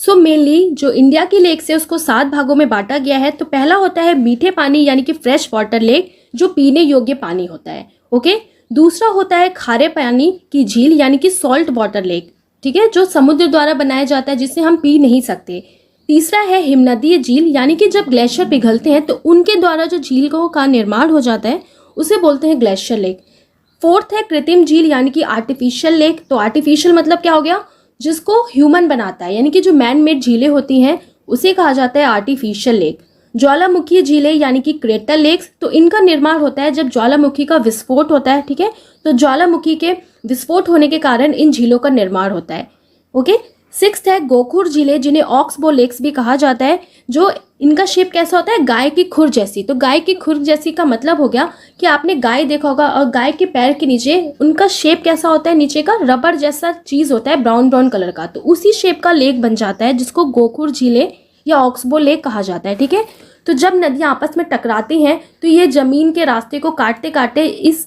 So mainly जो India की lakes है उसको 7 भागों में बांटा गया है। तो पहला होता है मीठे पानी यानी कि फ्रेश वाटर लेक, जो पीने योग्य पानी होता है। ओके, दूसरा होता है खारे पानी की झील यानी कि सॉल्ट वाटर लेक, ठीक है, जो समुद्र द्वारा बनाया जाता है, जिसे हम पी नहीं सकते। तीसरा है हिमनदीय झील यानी कि जब ग्लेशियर पिघलते हैं तो उनके द्वारा जो झील का निर्माण हो जाता है उसे बोलते हैं ग्लेशियर लेक। फोर्थ है कृत्रिम झील यानी कि आर्टिफिशियल लेक। तो आर्टिफिशियल मतलब क्या हो गया, जिसको ह्यूमन बनाता है, यानी कि जो मैन मेड झीलें होती हैं उसे कहा जाता है आर्टिफिशियल लेक। ज्वालामुखी झीलें यानी कि क्रेटर लेक्स, तो इनका निर्माण होता है जब ज्वालामुखी का विस्फोट होता है, ठीक है, तो ज्वालामुखी के विस्फोट होने के कारण इन झीलों का निर्माण होता है। ओके, सिक्स्थ है गोखुर झीलें, जिन्हें ऑक्सबो लेक्स भी कहा जाता है, जो इनका शेप कैसा होता है, गाय की खुर जैसी। तो गाय की खुर जैसी का मतलब हो गया कि आपने गाय देखा होगा और गाय के पैर के नीचे उनका शेप कैसा होता है, नीचे का रबर जैसा चीज होता है, ब्राउन ब्राउन कलर का, तो उसी शेप का लेक बन जाता है, जिसको गोखुर झीलें या ऑक्सबो लेक कहा जाता है। ठीक है, तो जब नदियां आपस में टकराती हैं तो ये जमीन के रास्ते को काटते काटते इस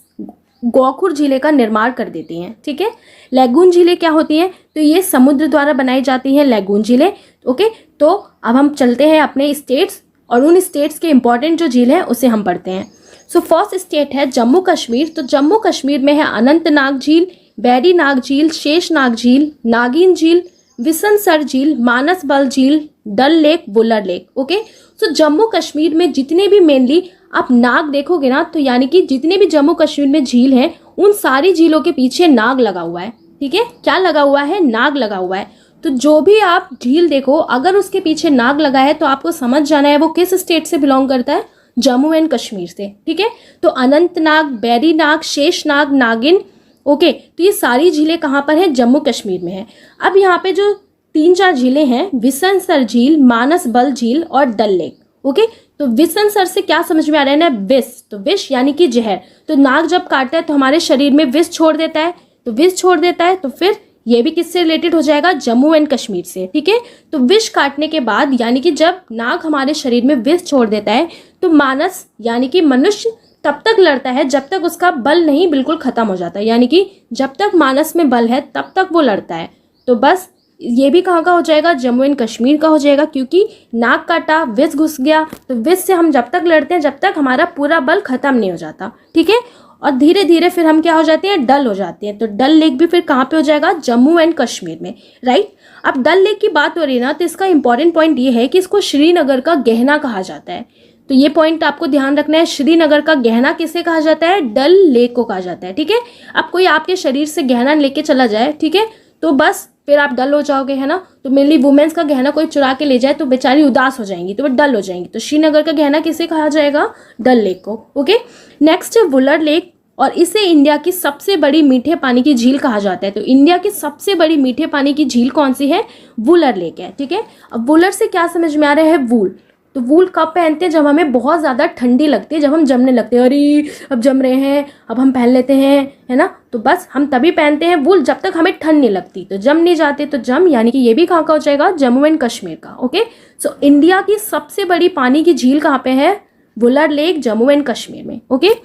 गोखुर झीलें का निर्माण कर देती हैं। ठीक है, लैगून झीलें क्या होती हैं, तो ये समुद्र द्वारा बनाई जाती हैं लैगून झीलें। ओके, तो अब हम चलते हैं अपने स्टेट्स और उन स्टेट्स के इंपॉर्टेंट जो झील हैं उसे हम पढ़ते हैं। सो फर्स्ट स्टेट है जम्मू कश्मीर। तो जम्मू कश्मीर में है अनंतनाग झील, बैरी नाग झील, शेषनाग झील, नागिन झील, विसनसर झील, मानस बल झील, डल लेक, वुलर लेक। ओके, सो जम्मू कश्मीर में जितने भी मेनली आप नाग देखोगे ना, तो यानी कि जितने भी जम्मू कश्मीर में झील हैं उन सारी झीलों के पीछे नाग लगा हुआ है। ठीक है, क्या लगा हुआ है, नाग लगा हुआ है। तो जो भी आप झील देखो अगर उसके पीछे नाग लगा है तो आपको समझ जाना है वो किस स्टेट से बिलोंग करता है, जम्मू एंड कश्मीर से। ठीक है, तो अनंतनाग, बैरी नाग, शेषनाग, नागिन, ओके, तो ये सारी झीलें कहाँ पर हैं, जम्मू कश्मीर में है। अब यहाँ पे जो 3-4 झीलें हैं, विसनसर झील, मानस बल झील और डल लेक। ओके, तो विसनसर से क्या समझ में आ रहा है ना, विष, तो विष यानी कि जहर। तो नाग जब काटता है तो हमारे शरीर में विष छोड़ देता है, तो विष छोड़ देता है तो फिर ये भी किससे रिलेटेड हो जाएगा, जम्मू एंड कश्मीर से। ठीक है, तो विष काटने के बाद यानी कि जब नाग हमारे शरीर में विष छोड़ देता है तो मानस यानी कि मनुष्य तब तक लड़ता है जब तक उसका बल नहीं बिल्कुल खत्म हो जाता है, यानी कि जब तक मानस में बल है तब तक वो लड़ता है। तो बस ये भी कहाँ का हो जाएगा, जम्मू एंड कश्मीर का हो जाएगा, क्योंकि नाग काटा, विष घुस गया, तो विष से हम जब तक लड़ते हैं जब तक हमारा पूरा बल खत्म नहीं हो जाता। ठीक है, और धीरे धीरे फिर हम क्या हो जाते हैं, डल हो जाते हैं। तो डल लेक भी फिर कहाँ पे हो जाएगा, जम्मू एंड कश्मीर में, राइट। अब डल लेक की बात हो रही है ना, तो इसका इंपॉर्टेंट पॉइंट ये है कि इसको श्रीनगर का गहना कहा जाता है। तो ये पॉइंट आपको ध्यान रखना है, श्रीनगर का गहना किसे कहा जाता है, डल लेक को कहा जाता है। ठीक है, अब कोई आपके शरीर से गहना लेके चला जाए, ठीक है, तो बस फिर आप डल हो जाओगे, है ना। तो मेनली वुमेन्स का गहना कोई चुरा के ले जाए तो बेचारी उदास हो जाएंगी, तो वो डल हो जाएंगी। तो श्रीनगर का गहना किसे कहा जाएगा, डल लेक को। ओके, नेक्स्ट है वुलर लेक, और इसे इंडिया की सबसे बड़ी मीठे पानी की झील कहा जाता है। तो इंडिया की सबसे बड़ी मीठे पानी की झील कौन सी है, वुलर लेक है। ठीक है, अब वुलर से क्या समझ में आ रहा है, वूल। तो वूल कब पहनते हैं, जब हमें बहुत ज़्यादा ठंडी लगती है, जब हम जमने लगते हैं, अरे अब जम रहे हैं अब हम पहन लेते हैं, है ना। तो बस हम तभी पहनते हैं वूल जब तक हमें ठंड नहीं लगती, तो जम नहीं जाते तो जम, यानी कि ये भी कहाँ का हो जाएगा, जम्मू एंड कश्मीर का। ओके, सो इंडिया की सबसे बड़ी पानी की झील कहाँ पे है, वुलर लेक, जम्मू एंड कश्मीर में। ओके,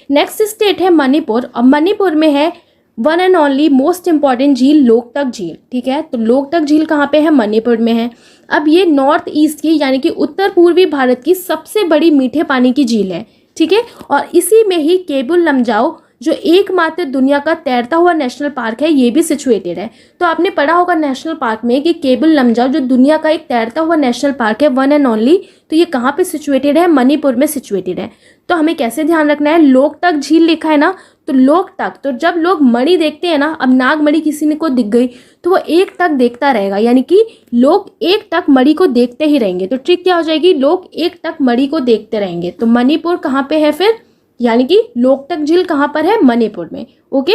नेक्स्ट स्टेट है मणिपुर, और मणिपुर में है one and only most important झील, लोकटक झील। ठीक है, तो लोकटक झील कहाँ पे है, मणिपुर में है। अब ये नॉर्थ ईस्ट की यानी कि उत्तर पूर्वी भारत की सबसे बड़ी मीठे पानी की झील है। ठीक है, और इसी में ही केबुल लमजाओ जो एकमात्र दुनिया का तैरता हुआ नेशनल पार्क है, ये भी सिचुएटेड है। तो आपने पढ़ा होगा नेशनल पार्क में कि केबुल लमजाओ जो दुनिया का एक तैरता हुआ नेशनल पार्क है, वन एंड ओनली, तो ये कहाँ पे सिचुएटेड है, मणिपुर में सिचुएटेड है। तो हमें कैसे ध्यान रखना है, लोकटक झील लिखा है ना, तो लोकटक, तो जब लोग मणि देखते हैं ना, अब नागमणि किसी ने को दिख गई तो वो एक टक देखता रहेगा, यानी कि लोग एक टक मणि को देखते ही रहेंगे। तो ट्रिक क्या हो जाएगी, लोग एक टक मणि को देखते रहेंगे। तो मणिपुर कहाँ पे है फिर, यानी कि लोकटक झील कहाँ पर है, मणिपुर में। ओके,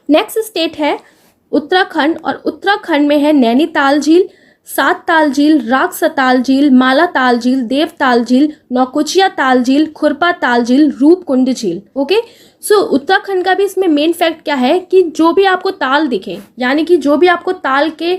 नेक्स्ट स्टेट है उत्तराखंड, और उत्तराखंड में है नैनीताल झील, सात ताल झील, राक्षताल झील, माला ताल झील, देवताल झील, नौकुचिया ताल झील, खुरपा ताल झील, रूपकुंड झील। ओके, सो उत्तराखंड का भी इसमें मेन फैक्ट क्या है कि जो भी आपको ताल दिखे, यानी कि जो भी आपको ताल के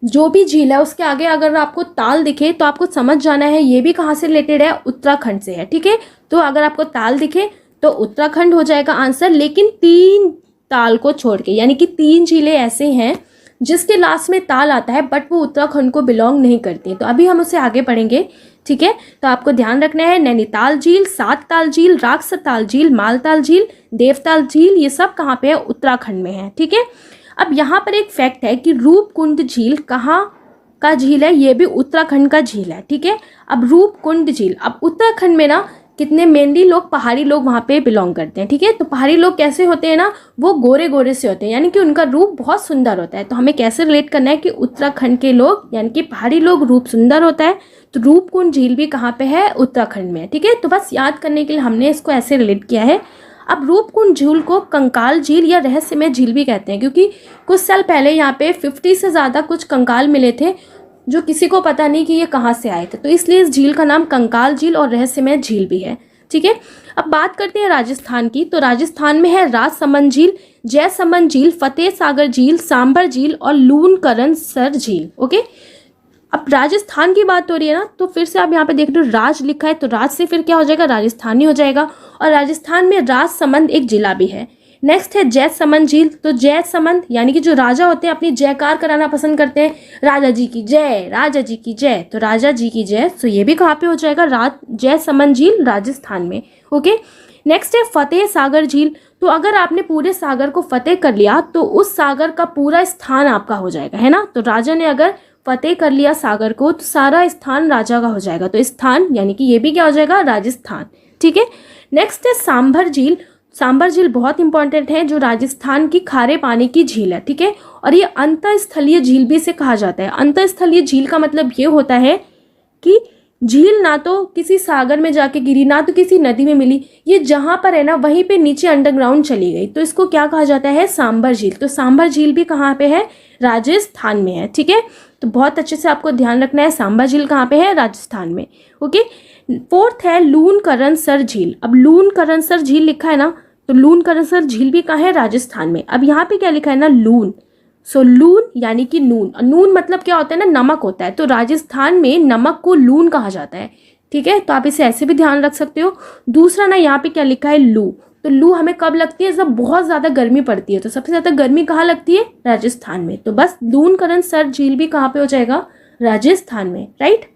जो भी झील है उसके आगे अगर आपको ताल दिखे तो आपको समझ जाना है ये भी कहाँ से रिलेटेड है, उत्तराखंड से है। ठीक है, तो अगर आपको ताल दिखे तो उत्तराखंड हो जाएगा आंसर, लेकिन 3 ताल को छोड़ के, यानी कि 3 झीलें ऐसे हैं जिसके लास्ट में ताल आता है, बट वो उत्तराखंड को बिलोंग नहीं करती है। तो अभी हम उसे आगे पढ़ेंगे, ठीक है। तो आपको ध्यान रखना है, नैनीताल झील, सातताल झील, राक्षसताल झील, मालताल झील, देवताल झील, ये सब कहाँ पे है? उत्तराखंड में है, ठीक है। अब यहाँ पर एक फैक्ट है कि रूपकुंड झील कहाँ का झील है? ये भी उत्तराखंड का झील है, ठीक है। अब रूपकुंड झील, अब उत्तराखंड में ना कितने मेनली लोग, पहाड़ी लोग वहाँ पे बिलोंग करते हैं, ठीक है। तो पहाड़ी लोग कैसे होते हैं ना, वो गोरे गोरे से होते हैं, यानी कि उनका रूप बहुत सुंदर होता है। तो हमें कैसे रिलेट करना है कि उत्तराखंड के लोग यानी कि पहाड़ी लोग रूप सुंदर होता है, तो रूपकुंड झील भी कहाँ पे है? उत्तराखंड में, ठीक है। तो बस याद करने के लिए हमने इसको ऐसे रिलेट किया है। अब रूपकुंड झील को कंकाल झील या रहस्यमय झील भी कहते हैं, क्योंकि कुछ साल पहले यहाँ पे 50 से ज़्यादा कुछ कंकाल मिले थे, जो किसी को पता नहीं कि ये कहाँ से आए थे। तो इसलिए इस झील का नाम कंकाल झील और रहस्यमय झील भी है, ठीक है। अब बात करते हैं राजस्थान की। तो राजस्थान में है राजसमंद झील, जयसमंद झील, फतेह सागर झील, सांभर झील और लूनकरणसर झील, ओके। अब राजस्थान की बात हो रही है ना, तो फिर से आप यहाँ पे देख रहे हो राज लिखा है, तो राज से फिर क्या हो जाएगा? राजस्थानी हो जाएगा। और राजस्थान में राजसमंद एक जिला भी है। नेक्स्ट है जयसमंद झील। तो जयसमंद यानी कि जो राजा होते हैं अपनी जयकार कराना पसंद करते हैं, राजा जी की जय, राजा जी की जय, तो राजा जी की जय। तो ये भी कहाँ पे हो जाएगा? जयसमंद झील राजस्थान में, ओके। नेक्स्ट है फतेह सागर झील। तो अगर आपने पूरे सागर को फतेह कर लिया तो उस सागर का पूरा स्थान आपका हो जाएगा, है ना। तो राजा ने अगर फतेह कर लिया सागर को तो सारा स्थान राजा का हो जाएगा। तो स्थान यानी कि ये भी क्या हो जाएगा? राजस्थान, ठीक है। नेक्स्ट है सांभर झील। सांभर झील बहुत इंपॉर्टेंट है, जो राजस्थान की खारे पानी की झील है, ठीक है। और ये अंतःस्थलीय झील भी इसे कहा जाता है। अंतःस्थलीय झील का मतलब ये होता है कि झील ना तो किसी सागर में जाके गिरी, ना तो किसी नदी में मिली, ये जहाँ पर है ना वहीं पे नीचे अंडरग्राउंड चली गई, तो इसको क्या कहा जाता है? सांभर झील। तो सांभर झील भी कहाँ पे है? राजस्थान में है, ठीक है। तो बहुत अच्छे से आपको ध्यान रखना है, सांभर झील कहाँ पे है? राजस्थान में, ओके। फोर्थ है लूनकरणसर झील। अब लूनकरणसर झील लिखा है ना, तो लूनकरणसर झील भी कहाँ है? राजस्थान में। अब यहाँ पे क्या लिखा है ना? लून। सो लून यानी कि नून, नून मतलब क्या होता है ना? नमक होता है। तो राजस्थान में नमक को लून कहा जाता है, ठीक है। तो आप इसे ऐसे भी ध्यान रख सकते हो। दूसरा ना यहाँ पे क्या लिखा है? लू। तो लू हमें कब लगती है? जब बहुत ज़्यादा गर्मी पड़ती है। तो सबसे ज़्यादा गर्मी कहाँ लगती है? राजस्थान में। तो बस लूनकरणसर झील भी कहाँ पे हो जाएगा? राजस्थान में, राइट।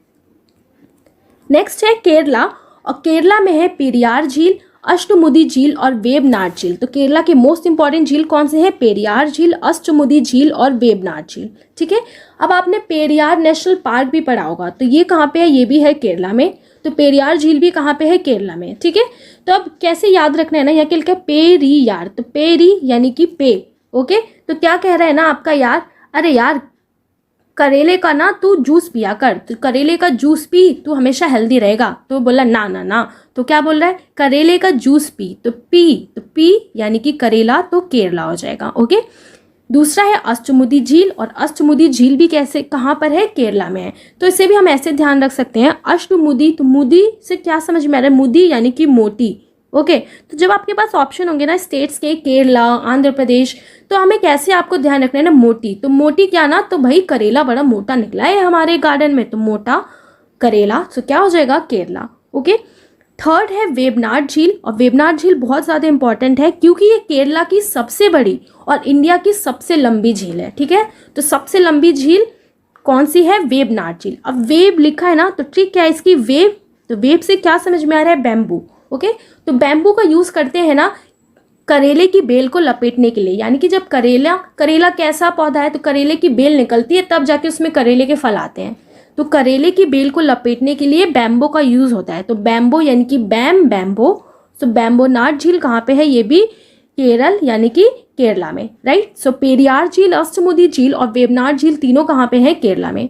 नेक्स्ट है केरला। और केरला में है पेरियार झील, अष्टमुदी झील और वेबनाड झील। तो केरला के मोस्ट इंपॉर्टेंट झील कौन से हैं? पेरियार झील, अष्टमुदी झील और वेबनाड झील, ठीक है। अब आपने पेरियार नेशनल पार्क भी पढ़ा होगा, तो ये कहाँ पे है? ये भी है केरला में। तो पेरियार झील भी कहाँ पे है? केरला में, ठीक है। तो अब कैसे याद रखना है ना, यहाँ के लिखा है पेरियार, तो पेरी यानी कि पे, ओके। तो क्या कह रहा है ना आपका यार, अरे यार करेले का ना तू जूस पिया कर, तो करेले का जूस पी, तू हमेशा हेल्दी रहेगा। तो बोला ना ना ना, तो क्या बोल रहा है? करेले का जूस पी, तो पी यानी कि करेला, तो केरला हो जाएगा, ओके। दूसरा है अष्टमुदी झील। और अष्टमुदी झील भी कैसे, कहाँ पर है? केरला में है। तो इसे भी हम ऐसे ध्यान रख सकते हैं, अष्टमुदी। तो मुदी से क्या समझ में आ रहा है? मुदी यानी कि मोटी, ओके। तो जब आपके पास ऑप्शन होंगे ना स्टेट्स के, केरला, आंध्र प्रदेश, तो हमें कैसे आपको ध्यान रखना है ना? मोटी। तो मोटी क्या ना, तो भाई करेला बड़ा मोटा निकला है हमारे गार्डन में, तो मोटा करेला, तो क्या हो जाएगा? केरला, ओके। थर्ड है वेबनाड झील। और वेबनाड झील बहुत ज़्यादा इंपॉर्टेंट है, क्योंकि ये केरला की सबसे बड़ी और इंडिया की सबसे लंबी झील है, ठीक है। तो सबसे लंबी झील कौन सी है? वेबनाड झील। अब वेब लिखा है ना, तो ट्रिक क्या है इसकी? वेब, तो वेब से क्या समझ में आ रहा है? Bamboo, okay. तो बैम्बू का यूज़ करते हैं ना करेले की बेल को लपेटने के लिए, यानी कि जब करेला कैसा पौधा है, तो करेले की बेल निकलती है तब जाके उसमें करेले के फल आते हैं। तो करेले की बेल को लपेटने के लिए बैम्बो का यूज़ होता है। तो बैम्बो यानी कि बैम्बो। तो बैम्बोनाड झील कहाँ पे है? ये भी केरल यानी कि केरला में, राइट। सो पेरियार झील, अष्टमुदी झील और वेबनाड झील तीनों कहाँ पे है? केरला में।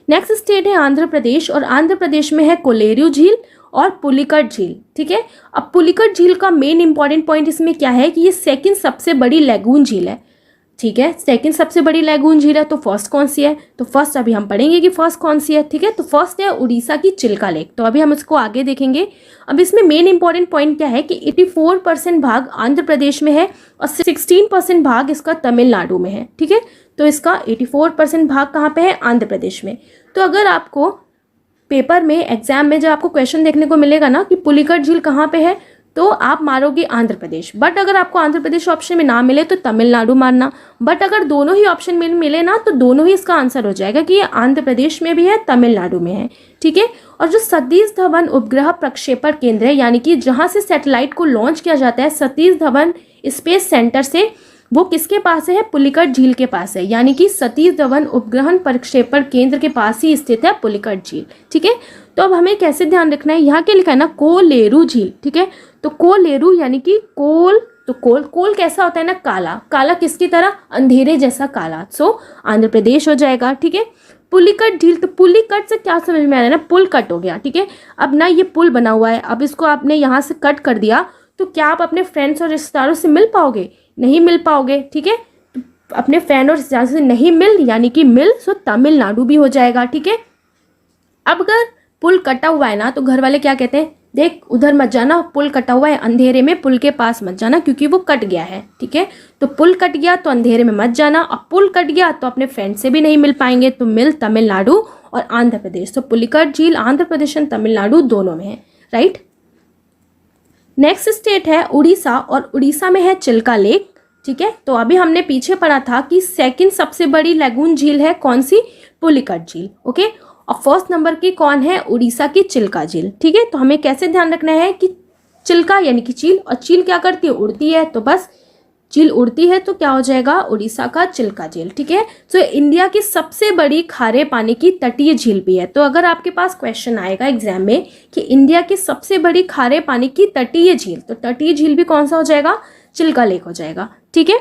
नेक्स्ट स्टेट है आंध्र प्रदेश। और आंध्र प्रदेश में है कोलेरू झील और पुलिकट झील, ठीक है। अब पुलिकट झील का मेन इंपॉर्टेंट पॉइंट इसमें क्या है कि ये सेकंड सबसे बड़ी लैगून झील है, ठीक है। सेकंड सबसे बड़ी लैगून झील है, तो फर्स्ट कौन सी है? तो फर्स्ट अभी हम पढ़ेंगे कि फर्स्ट कौन सी है, ठीक है। तो फर्स्ट है उड़ीसा की चिल्का लेक, तो अभी हम इसको आगे देखेंगे। अब इसमें मेन इंपॉर्टेंट पॉइंट क्या है कि 84% भाग आंध्र प्रदेश में है और 16% भाग इसका तमिलनाडु में है, ठीक है। तो इसका 84% भाग कहाँ पे है? आंध्र प्रदेश में। तो अगर आपको पेपर में, एग्जाम में जब आपको क्वेश्चन देखने को मिलेगा ना कि पुलिकट झील कहाँ पे है, तो आप मारोगे आंध्र प्रदेश। बट अगर आपको आंध्र प्रदेश ऑप्शन में ना मिले तो तमिलनाडु मारना। बट अगर दोनों ही ऑप्शन में मिले ना तो दोनों ही इसका आंसर हो जाएगा कि ये आंध्र प्रदेश में भी है, तमिलनाडु में है, ठीक है। और जो सतीश धवन उपग्रह प्रक्षेपण केंद्र है, यानी कि जहाँ से सैटेलाइट को लॉन्च किया जाता है सतीश धवन स्पेस सेंटर से, वो किसके पास है? पुलिकट झील के पास है। यानी कि सतीश धवन उपग्रहण प्रक्षेपण केंद्र के पास ही स्थित है पुलिकट झील, ठीक है। तो अब हमें कैसे ध्यान रखना है, यहाँ क्या लिखा है ना, कोलेरू झील, ठीक है। तो कोलेरू यानी कि कोल, तो कोल कैसा होता है ना, काला, काला किसकी तरह? अंधेरे जैसा काला। सो आंध्र प्रदेश हो जाएगा, ठीक है। पुलिकट झील, तो पुलिकट से क्या समझ में आ रहा है ना, पुल कट हो गया, ठीक है। अब ना ये पुल बना हुआ है, अब इसको आपने यहाँ से कट कर दिया तो क्या आप अपने फ्रेंड्स और रिश्तेदारों से मिल पाओगे? नहीं मिल पाओगे, ठीक है। तो अपने फ्रेंड और रिश्तेदारों से नहीं मिल यानी कि मिल, सो तमिलनाडु भी हो जाएगा, ठीक है। अब अगर पुल कटा हुआ है ना तो घर वाले क्या कहते हैं, देख उधर मत जाना, पुल कटा हुआ है, अंधेरे में पुल के पास मत जाना क्योंकि वो कट गया है, ठीक है। तो पुल कट गया तो अंधेरे में मत जाना, अब पुल कट गया तो अपने फ्रेंड से भी नहीं मिल पाएंगे, तो मिल तमिलनाडु और आंध्र प्रदेश। तो पुलिकट झील आंध्र प्रदेश और तमिलनाडु दोनों में है, राइट। नेक्स्ट स्टेट है उड़ीसा, और उड़ीसा में है चिल्का लेक, ठीक है। तो अभी हमने पीछे पढ़ा था कि सेकंड सबसे बड़ी लैगून झील है कौन सी? पुलिकट झील, ओके। और फर्स्ट नंबर की कौन है? उड़ीसा की चिल्का झील, ठीक है। तो हमें कैसे ध्यान रखना है कि चिल्का यानी कि चील, और चील क्या करती है? उड़ती है, तो बस चील उड़ती है तो क्या हो जाएगा? उड़ीसा का चिल्का झील, ठीक है। तो इंडिया की सबसे बड़ी खारे पानी की तटीय झील भी है। तो अगर आपके पास क्वेश्चन आएगा एग्जाम में कि इंडिया की सबसे बड़ी खारे पानी की तटीय झील, तो तटीय झील भी कौन सा हो जाएगा? चिल्का लेक हो जाएगा, ठीक है।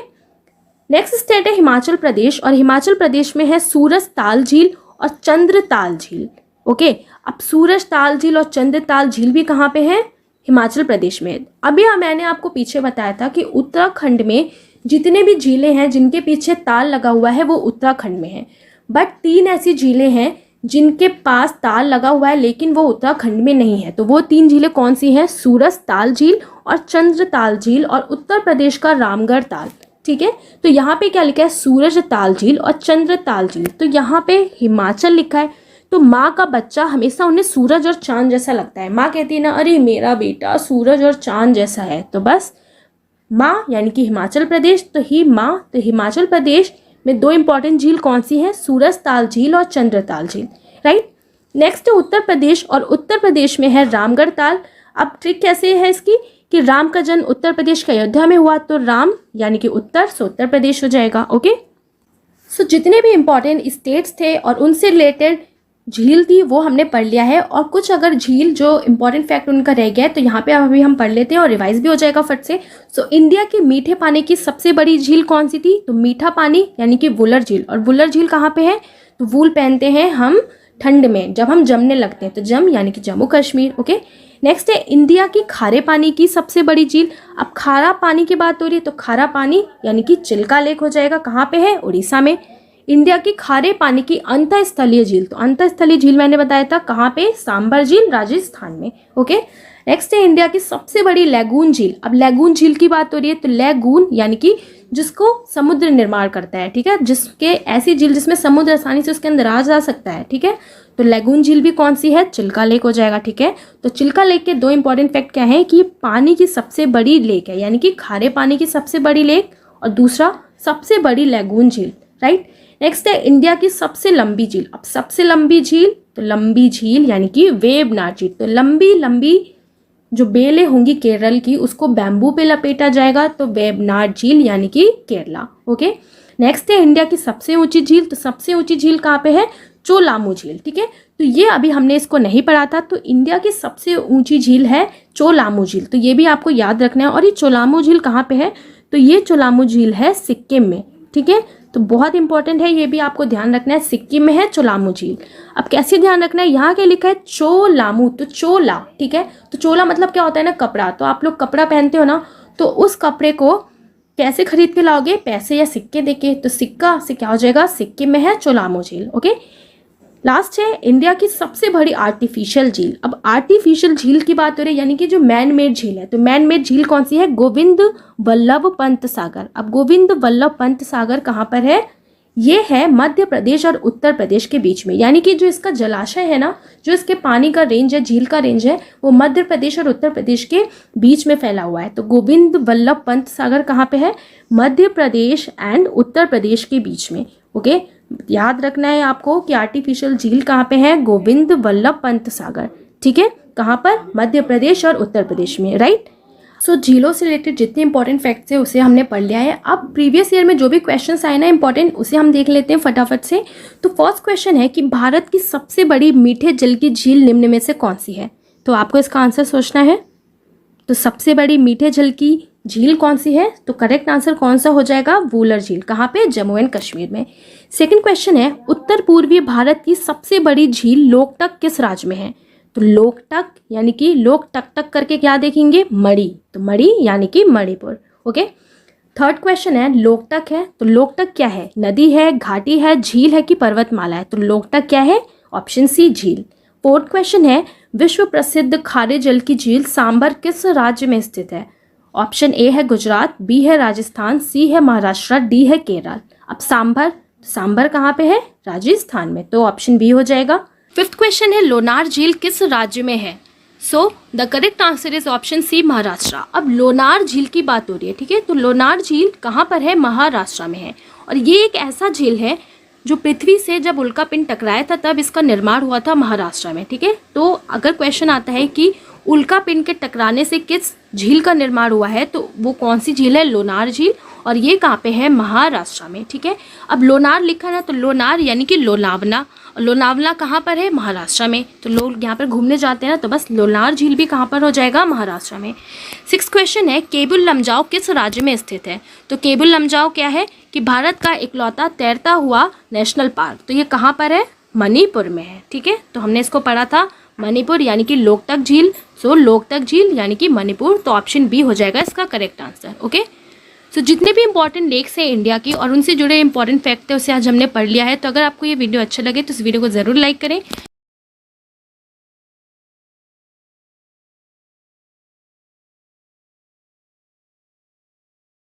नेक्स्ट स्टेट है हिमाचल प्रदेश, और हिमाचल प्रदेश में है सूरजताल झील और चंद्रताल झील, ओके। अब सूरजताल झील और चंद्रताल झील भी कहाँ पे है? हिमाचल प्रदेश में। अभी मैंने आपको पीछे बताया था कि उत्तराखंड में जितने भी झीलें हैं जिनके पीछे ताल लगा हुआ है वो उत्तराखंड में है। बट 3 ऐसी झीलें हैं जिनके पास ताल लगा हुआ है लेकिन वो उत्तराखंड में नहीं है। तो वो 3 झीलें कौन सी हैं? सूरजताल झील और चंद्रताल झील और उत्तर प्रदेश का रामगढ़ ताल, ठीक है। तो यहाँ पे क्या लिखा है? सूरजताल झील और चंद्रताल झील। तो यहाँ पे हिमाचल लिखा है। तो माँ का बच्चा हमेशा उन्हें सूरज और चांद जैसा लगता है। माँ कहती है ना, अरे मेरा बेटा सूरज और चांद जैसा है, तो बस माँ यानी कि हिमाचल प्रदेश, तो ही माँ। तो हिमाचल प्रदेश में 2 इंपॉर्टेंट झील कौन सी है? सूरजताल झील और चंद्रताल झील, राइट। नेक्स्ट है उत्तर प्रदेश, और उत्तर प्रदेश में है रामगढ़ ताल। अब ट्रिक कैसे है इसकी कि राम का जन्म उत्तर प्रदेश के अयोध्या में हुआ, तो राम यानी कि उत्तर, सो उत्तर प्रदेश हो जाएगा, ओके। सो जितने भी इंपॉर्टेंट स्टेट्स थे और उनसे रिलेटेड झील थी वो हमने पढ़ लिया है। और कुछ अगर झील जो इंपॉर्टेंट फैक्ट उनका रह गया है तो यहाँ पे अभी हम पढ़ लेते हैं और रिवाइज भी हो जाएगा फट से। सो इंडिया की मीठे पानी की सबसे बड़ी झील कौन सी थी? तो मीठा पानी यानी कि वुलर झील। और वुलर झील कहाँ पे है? तो वूल पहनते हैं हम ठंड में, जब हम जमने लगते हैं, तो जम यानी कि जम्मू कश्मीर, ओके। नेक्स्ट है इंडिया की खारे पानी की सबसे बड़ी झील। अब खारा पानी की बात हो रही है तो खारा पानी यानी कि चिल्का लेक हो जाएगा। कहाँ पे है? उड़ीसा में। इंडिया की खारे पानी की अंतःस्थलीय झील, तो अंतःस्थलीय झील मैंने बताया था कहाँ पे? सांबर झील, राजस्थान में, ओके। नेक्स्ट है इंडिया की सबसे बड़ी लैगून झील। अब लैगून झील की बात हो रही है तो लैगून यानी कि जिसको समुद्र निर्माण करता है, ठीक है, जिसके ऐसी झील जिसमें समुद्र आसानी से उसके अंदर आ जा सकता है, ठीक है। तो लैगून झील भी कौन सी है? चिल्का लेक हो जाएगा, ठीक है। तो चिल्का लेक के 2 इंपॉर्टेंट फैक्ट क्या है कि ये पानी की सबसे बड़ी लेक है, यानी कि खारे पानी की सबसे बड़ी लेक, और दूसरा सबसे बड़ी लैगून झील, राइट। नेक्स्ट है इंडिया की सबसे लंबी झील। अब सबसे लंबी झील, तो लंबी झील यानी कि वेबनाड झील। तो लंबी लंबी जो बेलें होंगी केरल की उसको बैम्बू पे लपेटा जाएगा, तो वेबनाड झील यानी कि केरला, ओके। नेक्स्ट है इंडिया की सबसे ऊंची झील। तो सबसे ऊंची झील कहाँ पे है? चोलामू झील, ठीक है। तो ये अभी हमने इसको नहीं पढ़ा था। तो इंडिया की सबसे ऊंची झील है चोलामू झील, तो ये भी आपको याद रखना है। और ये चोलामू झील कहाँ पे है? तो ये चोलामू झील है सिक्किम में, ठीक है। तो बहुत इंपॉर्टेंट है, ये भी आपको ध्यान रखना है। सिक्किम में है चोलामू झील। अब कैसे ध्यान रखना है? यहाँ क्या लिखा है? चोलामू, तो चोला, ठीक है। तो चोला मतलब क्या होता है ना? कपड़ा। तो आप लोग कपड़ा पहनते हो ना, तो उस कपड़े को कैसे खरीद के लाओगे? पैसे या सिक्के देके। तो सिक्का से क्या हो जाएगा? सिक्किम में है चोलामू झील, ओके। लास्ट है इंडिया की सबसे बड़ी आर्टिफिशियल झील। अब आर्टिफिशियल झील की बात हो रही है यानी कि जो मैन मेड झील है, तो मैन मेड झील कौन सी है? गोविंद वल्लभ पंत सागर। अब गोविंद वल्लभ पंत सागर कहाँ पर है? ये है मध्य प्रदेश और उत्तर प्रदेश के बीच में, यानी कि जो इसका जलाशय है ना, जो इसके पानी का रेंज है, झील का रेंज है, वो मध्य प्रदेश और उत्तर प्रदेश के बीच में फैला हुआ है। तो गोविंद वल्लभ पंत सागर कहाँ पे है? मध्य प्रदेश एंड उत्तर प्रदेश के बीच में। ओके, याद रखना है आपको कि आर्टिफिशियल झील कहाँ पे है? गोविंद वल्लभ पंत सागर। ठीक है, कहाँ पर? मध्य प्रदेश और उत्तर प्रदेश में, राइट। सो झीलों से रिलेटेड जितने इंपॉर्टेंट फैक्ट्स है उसे हमने पढ़ लिया है। अब प्रीवियस ईयर में जो भी क्वेश्चंस आए ना इंपॉर्टेंट, उसे हम देख लेते हैं फटाफट से। तो फर्स्ट क्वेश्चन है कि भारत की सबसे बड़ी मीठे जल की झील निम्न में से कौन सी है? तो आपको इसका आंसर सोचना है। तो सबसे बड़ी मीठे जल की झील कौन सी है? तो करेक्ट आंसर कौन सा हो जाएगा? वूलर झील। कहाँ पे? जम्मू एंड कश्मीर में। सेकंड क्वेश्चन है उत्तर पूर्वी भारत की सबसे बड़ी झील लोकटक किस राज्य में है? तो लोकटक यानी कि लोक टक टक करके क्या देखेंगे? मणि। तो मणि यानी कि मणिपुर। ओके, थर्ड क्वेश्चन है लोकटक है, तो लोकटक क्या है? नदी है, घाटी है, झील है कि पर्वतमाला है? तो लोकटक क्या है? ऑप्शन सी झील। फोर्थ क्वेश्चन है विश्व प्रसिद्ध खारे जल की झील सांभर किस राज्य में स्थित है? ऑप्शन ए है गुजरात, बी है राजस्थान, सी है महाराष्ट्र, डी है केरल। अब सांभर कहाँ पे है? राजस्थान में, तो ऑप्शन बी हो जाएगा। फिफ्थ क्वेश्चन है लोनार झील किस राज्य में है? So the correct answer is option C Maharashtra. अब लोनार झील की बात हो रही है, ठीक है, तो लोनार झील कहाँ पर है? महाराष्ट्र में है। और ये एक ऐसा झील है जो पृथ्वी से जब उल्का पिंड टकराया था तब इसका निर्माण हुआ था महाराष्ट्र में। ठीक है, तो अगर क्वेश्चन आता है कि उल्का पिंड के टकराने से किस झील का निर्माण हुआ है, तो वो कौन सी झील है? लोनार झील। और ये कहाँ पे है? महाराष्ट्र में। ठीक है, अब लोनार लिखा ना, तो लोनार यानी कि लोनावला, लोनावला कहाँ पर है? महाराष्ट्र में। तो लोग यहाँ पर घूमने जाते हैं ना, तो बस लोनार झील भी कहाँ पर हो जाएगा? महाराष्ट्र में। सिक्स क्वेश्चन है केबुल लमजाओ किस राज्य में स्थित है? तो केबुल लमजाओ क्या है कि भारत का इकलौता तैरता हुआ नेशनल पार्क, तो ये कहाँ पर है? मणिपुर में है। ठीक है, तो हमने इसको पढ़ा था मणिपुर यानी कि लोकटक झील। सो लोकटक झील यानी कि मणिपुर, तो ऑप्शन बी हो जाएगा इसका करेक्ट आंसर। ओके, सो जितने भी इंपॉर्टेंट लेक्स हैं इंडिया की और उनसे जुड़े इंपॉर्टेंट फैक्ट है उसे आज हमने पढ़ लिया है। तो अगर आपको ये वीडियो अच्छा लगे तो इस वीडियो को ज़रूर लाइक करें।